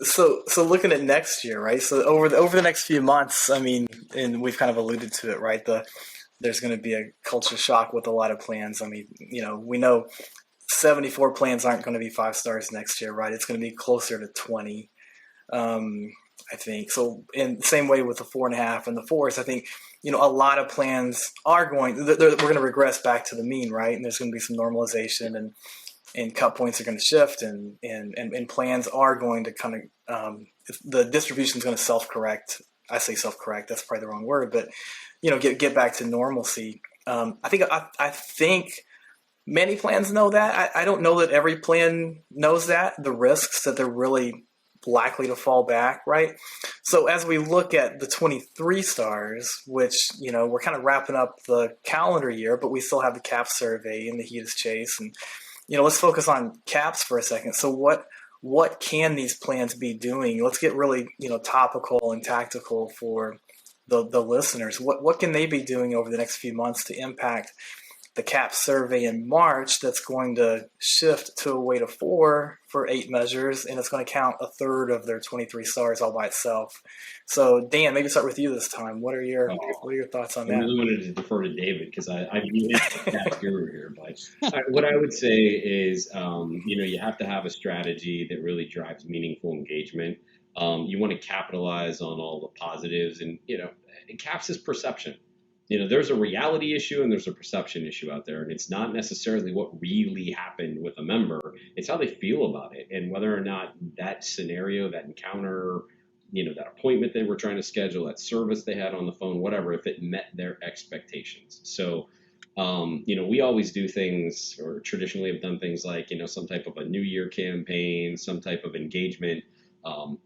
So looking at next year, right? So over the next few months, I mean, and we've kind of alluded to it, right? There's going to be a culture shock with a lot of plans. I mean, we know 74 plans aren't going to be 5 stars next year, right? It's going to be closer to 20. I think so. In the same way with the 4.5 and the 4s, I think a lot of plans are we're going to regress back to the mean, right? And there's going to be some normalization, and cut points are going to shift, and plans are going to kind of the distribution is going to self-correct. I say self-correct. That's probably the wrong word, but get back to normalcy. I think many plans know that. I don't know that every plan knows that, the risks that they're really likely to fall back, right? So as we look at the 23 stars, which, we're kind of wrapping up the calendar year, but we still have the CAHPS survey and the HEDIS chase. And, let's focus on CAHPS for a second. So what can these plans be doing? Let's get really, topical and tactical for the listeners. What can they be doing over the next few months to impact the CAHPS survey in March that's going to shift to a weight of 4 for 8 measures, and it's going to count a third of their 23 stars all by itself. So, Dan, maybe start with you this time. What are your thoughts on that? I really wanted to defer to David because I view him as the CAHPS guru here. But what I would say is, you have to have a strategy that really drives meaningful engagement. You want to capitalize on all the positives, and CAHPS is perception. There's a reality issue and there's a perception issue out there, and it's not necessarily what really happened with a member. It's how they feel about it, and whether or not that scenario, that encounter, that appointment they were trying to schedule, that service they had on the phone, whatever, if it met their expectations. So, we always do things, or traditionally have done things like, some type of a New Year campaign, some type of engagement.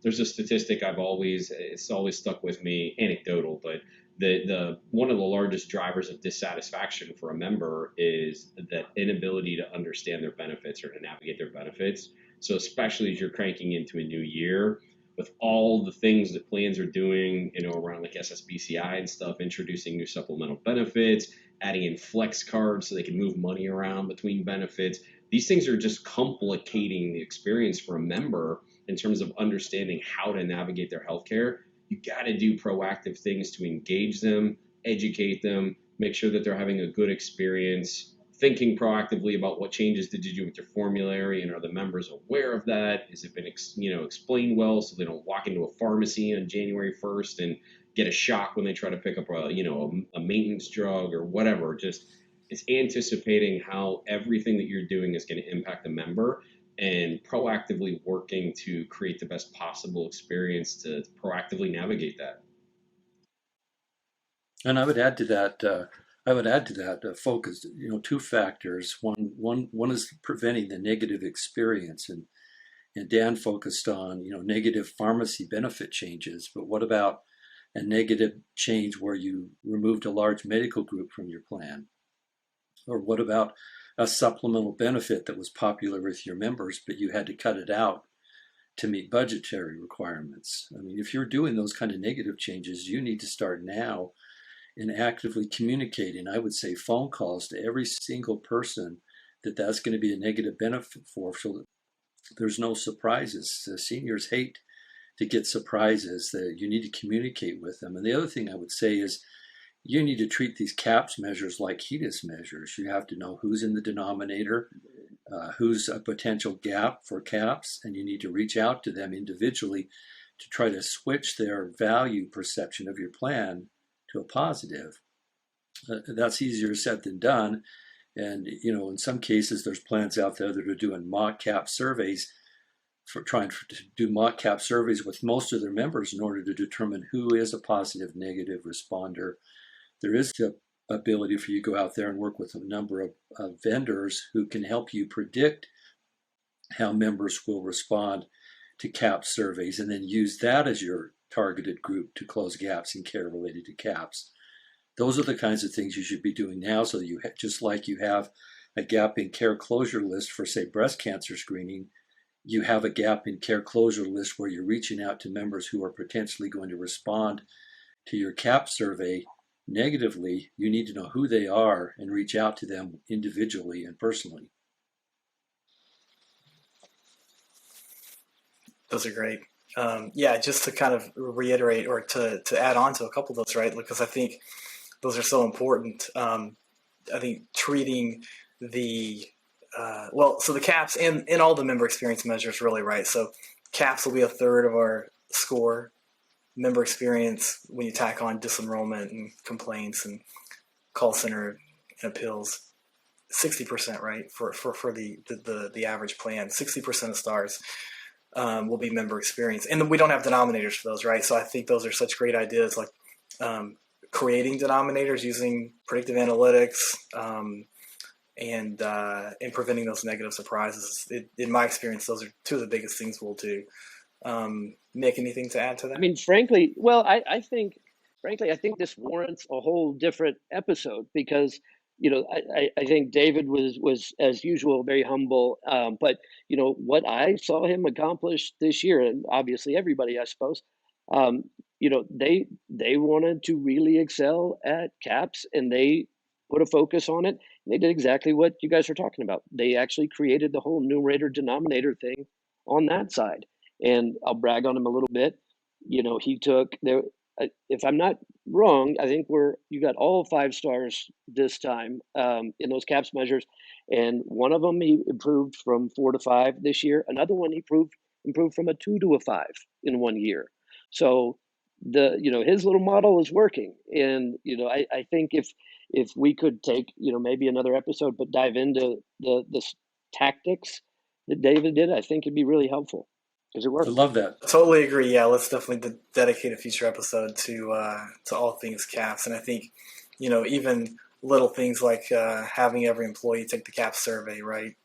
There's a statistic it's always stuck with me, anecdotal, but the one of the largest drivers of dissatisfaction for a member is that inability to understand their benefits or to navigate their benefits. So especially as you're cranking into a new year, with all the things that plans are doing, around like SSBCI and stuff, introducing new supplemental benefits, adding in flex cards so they can move money around between benefits. These things are just complicating the experience for a member in terms of understanding how to navigate their healthcare. You got to do proactive things to engage them, educate them, make sure that they're having a good experience, thinking proactively about what changes did you do with your formulary, and are the members aware of that? Has it been explained well so they don't walk into a pharmacy on January 1st and get a shock when they try to pick up a maintenance drug or whatever. Just it's anticipating how everything that you're doing is going to impact the member, and proactively working to create the best possible experience to proactively navigate that. And I would add to that, focus, 2 factors. One is preventing the negative experience, and Dan focused on, negative pharmacy benefit changes. But what about a negative change where you removed a large medical group from your plan? Or what about a supplemental benefit that was popular with your members, but you had to cut it out to meet budgetary requirements? I mean, if you're doing those kind of negative changes, you need to start now in actively communicating. I would say phone calls to every single person that's going to be a negative benefit for, so that there's no surprises. Seniors hate to get surprises. That you need to communicate with them. And the other thing I would say is, you need to treat these CAHPS measures like HEDIS measures. You have to know who's in the denominator, who's a potential gap for CAHPS, and you need to reach out to them individually to try to switch their value perception of your plan to a positive. That's easier said than done. And, in some cases, there's plans out there that are doing mock CAHPS surveys, to do mock CAHPS surveys with most of their members in order to determine who is a positive, negative responder. There is the ability for you to go out there and work with a number of vendors who can help you predict how members will respond to CAHPS surveys, and then use that as your targeted group to close gaps in care related to CAHPS. Those are the kinds of things you should be doing now, so that just like you have a gap in care closure list for, say, breast cancer screening, you have a gap in care closure list where you're reaching out to members who are potentially going to respond to your CAHPS survey negatively. You need to know who they are and reach out to them individually and personally. Those are great. Yeah, just to kind of reiterate or to add on to a couple of those, right? Because I think those are so important. I think treating the so the CAHPS and all the member experience measures, really, right? So CAHPS will be a third of our score. Member experience, when you tack on disenrollment and complaints and call center and appeals, 60%, right? For the average plan, 60% of stars will be member experience, and we don't have denominators for those, right? So I think those are such great ideas, like creating denominators using predictive analytics, and preventing those negative surprises. In my experience, those are two of the biggest things we'll do. Nick, anything to add to that? I mean, frankly, well, I think, frankly, I think this warrants a whole different episode because, I think David was as usual very humble. But what I saw him accomplish this year, and obviously everybody, I suppose, they wanted to really excel at CAHPS, and they put a focus on it. And they did exactly what you guys were talking about. They actually created the whole numerator denominator thing on that side. And I'll brag on him a little bit. He took there. If I'm not wrong, I think you got all 5 stars this time in those CAHPS measures, and one of them he improved from 4 to 5 this year. Another one he improved from a 2 to a 5 in 1 year. So his little model is working, and I think if we could take maybe another episode, but dive into the tactics that David did, I think it'd be really helpful because it I worked. love that. Totally agree. Yeah, let's definitely dedicate a future episode to all things CAHPS, and I think even little things like having every employee take the CAHPS survey, right?